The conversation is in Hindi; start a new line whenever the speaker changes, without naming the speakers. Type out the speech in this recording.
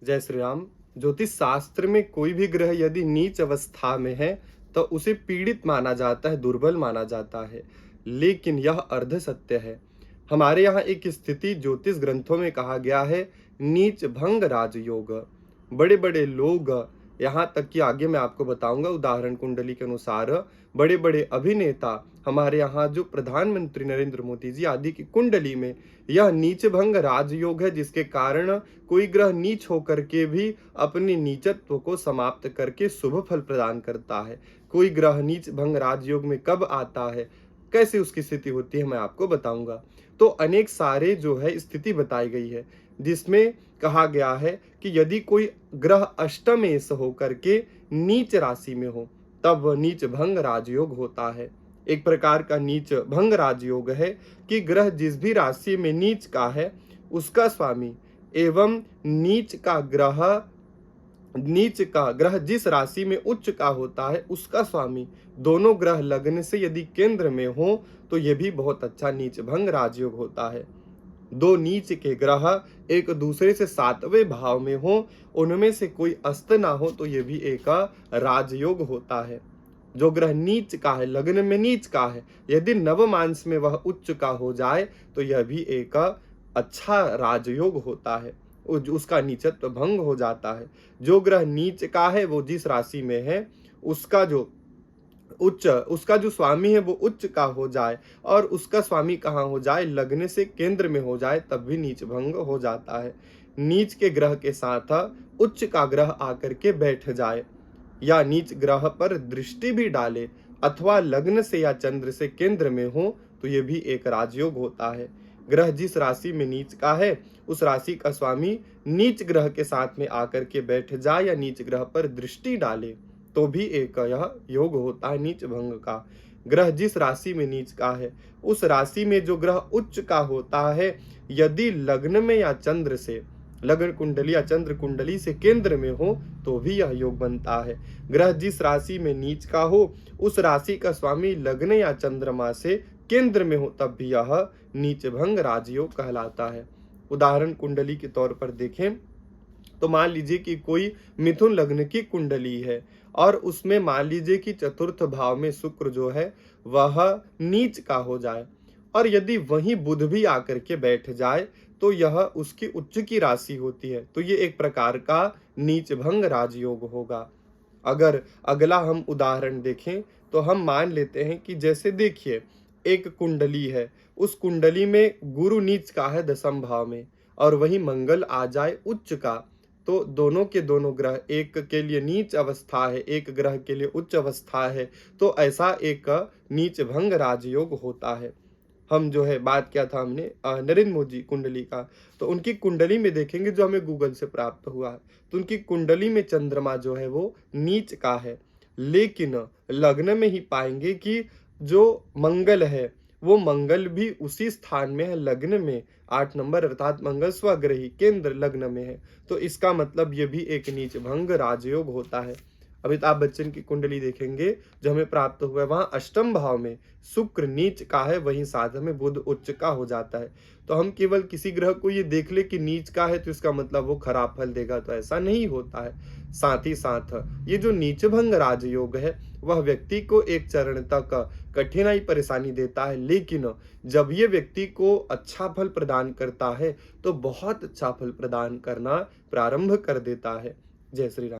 जय श्री राम। ज्योतिष शास्त्र में कोई भी ग्रह यदि नीच अवस्था में है तो उसे पीड़ित माना जाता है, दुर्बल माना जाता है। लेकिन यह अर्ध सत्य है। हमारे यहाँ एक स्थिति ज्योतिष ग्रंथों में कहा गया है, नीच भंग राजयोग। बड़े बड़े लोग, यहाँ तक कि आगे मैं आपको बताऊंगा उदाहरण कुंडली के अनुसार, बड़े बड़े अभिनेता, हमारे यहाँ जो प्रधानमंत्री नरेंद्र मोदी जी आदि की कुंडली में यह नीच भंग राजयोग है, जिसके कारण कोई ग्रह नीच होकर के भी अपने नीचत्व को समाप्त करके शुभ फल प्रदान करता है। कोई ग्रह नीच भंग राजयोग में कब आता है, कैसे उसकी स्थिति होती है, मैं आपको बताऊंगा। तो अनेक सारे जो है स्थिति बताई गई है, जिसमें कहा गया है कि यदि कोई ग्रह अष्टमेश होकर के नीच राशि में हो तब वह नीच भंग राजयोग होता है। एक प्रकार का नीच भंग राजयोग है कि ग्रह जिस भी राशि में नीच का है उसका स्वामी एवं नीच का ग्रह जिस राशि में उच्च का होता है उसका स्वामी, दोनों ग्रह लगन से यदि केंद्र में हो तो यह भी बहुत अच्छा नीच भंग राजयोग होता है। दो नीच के ग्रह एक दूसरे से सातवें भाव में हो, उनमें से कोई अस्त ना हो तो यह भी एक राजयोग होता है। जो ग्रह नीच का है, लग्न में नीच का है, यदि नवमांश में वह उच्च का हो जाए तो यह भी एक अच्छा राजयोग होता है, उसका नीचत्व भंग हो जाता है। जो ग्रह नीच का है वो जिस राशि में है उसका जो स्वामी है वो उच्च का हो जाए और उसका स्वामी कहाँ हो जाए, लग्न से केंद्र में हो जाए, तब भी नीच भंग हो जाता है। नीच के ग्रह के साथ उच्च का ग्रह आकर के बैठ जाए या नीच ग्रह पर दृष्टि भी डाले अथवा लग्न से या चंद्र से केंद्र में हो तो यह भी एक राजयोग होता है। ग्रह जिस राशि में नीच का है उस राशि का स्वामी नीच ग्रह के साथ में आकर के बैठ जाए या नीच ग्रह पर दृष्टि डाले तो भी एक यह योग होता है नीच भंग का। ग्रह जिस राशि में नीच का है उस राशि में जो ग्रह उच्च का होता है, यदि लग्न में या चंद्र से, लग्न कुंडली या चंद्र कुंडली से केंद्र में हो तो भी यह योग बनता है। ग्रह जिस राशि में नीच का हो उस राशि का स्वामी लग्न या चंद्रमा से केंद्र में हो तब भी यह नीच भंग राजयोग कहलाता है। उदाहरण कुंडली के तौर पर देखें तो मान लीजिए कि कोई मिथुन लग्न की कुंडली है और उसमें मान लीजिए कि चतुर्थ भाव में शुक्र जो है वह नीच का हो जाए और यदि वहीं बुध भी आकर के बैठ जाए तो यह उसकी उच्च की राशि होती है, तो ये एक प्रकार का नीच भंग राजयोग होगा। अगर अगला हम उदाहरण देखें तो हम मान लेते हैं कि जैसे देखिए एक कुंडली है, उस कुंडली में गुरु नीच का है दसम भाव में और वही मंगल आ जाए उच्च का, तो दोनों के दोनों ग्रह, एक के लिए नीच अवस्था है एक ग्रह के लिए उच्च अवस्था है, तो ऐसा एक नीच भंग राजयोग होता है। हम जो है बात किया था हमने नरेंद्र मोदी कुंडली का, तो उनकी कुंडली में देखेंगे जो हमें गूगल से प्राप्त हुआ है तो उनकी कुंडली में चंद्रमा जो है वो नीच का है, लेकिन लग्न में ही पाएंगे कि जो मंगल है वो मंगल भी उसी स्थान में है, लग्न में 8 नंबर, अर्थात मंगल स्वग्रही केंद्र लग्न में है, तो इसका मतलब ये भी एक नीच भंग राजयोग होता है। अमिताभ बच्चन की कुंडली देखेंगे जो हमें प्राप्त हुआ है, वहां अष्टम भाव में शुक्र नीच का है, वहीं साथ में बुध उच्च का हो जाता है। तो हम केवल किसी ग्रह को ये देख ले कि नीच का है तो इसका मतलब वो खराब फल देगा, तो ऐसा नहीं होता है। साथ ही साथ ये जो नीच भंग राजयोग है वह व्यक्ति को एक चरण तक कठिनाई परेशानी देता है, लेकिन जब ये व्यक्ति को अच्छा फल प्रदान करता है तो बहुत अच्छा फल प्रदान करना प्रारंभ कर देता है। जय श्री राम।